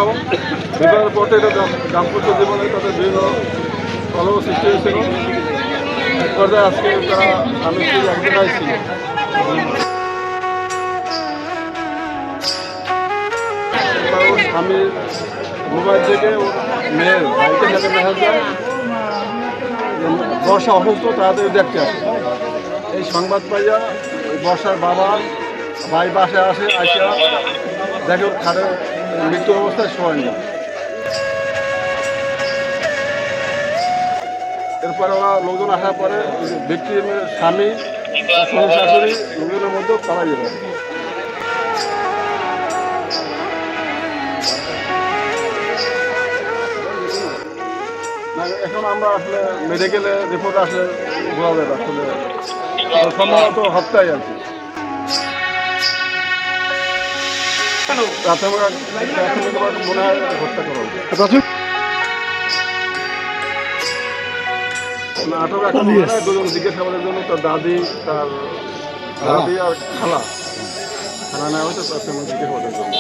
এবং বিবাহের পথে এটা দাম্পত্য জীবনে তাদের বিভিন্ন কলহ সৃষ্টি হয়েছিল। এক পর্যায়ে আজকে তারা স্বামী স্ত্রী এক জায়গায় ছিল। স্বামীর মোবাইল থেকে মেয়ের ভাইকে সাথে মেসেজ যায় বর্ষা অসুস্থ, তাড়াতাড়ি দেখতে আসে। এই সংবাদ পাইয়া বর্ষার বাবা ভাই বাসায় আসে, আসিয়া দেখে খাটে মৃত্যু অবস্থায় শোয় না। এরপরে ওরা লোকজন আসার পরে ভিকটিমের স্বামী শ্বশুর শাশুড়ি লোকজনের মধ্যে পালাই যাবে। এখন আমরা আসলে মেডিকেলে রিপোর্ট আসলে বোঝা যাবে আসলে সম্ভবত হত্যাই আর কি। প্রাথমিকভাবে মনে হয় হত্যা করা হবে। আটক এখন দুজন জিজ্ঞাসাবাদের জন্য তার দাদি, তার দাদি আর খালা নেওয়া হয়েছে প্রাথমিক জিজ্ঞাসাবাদের জন্য।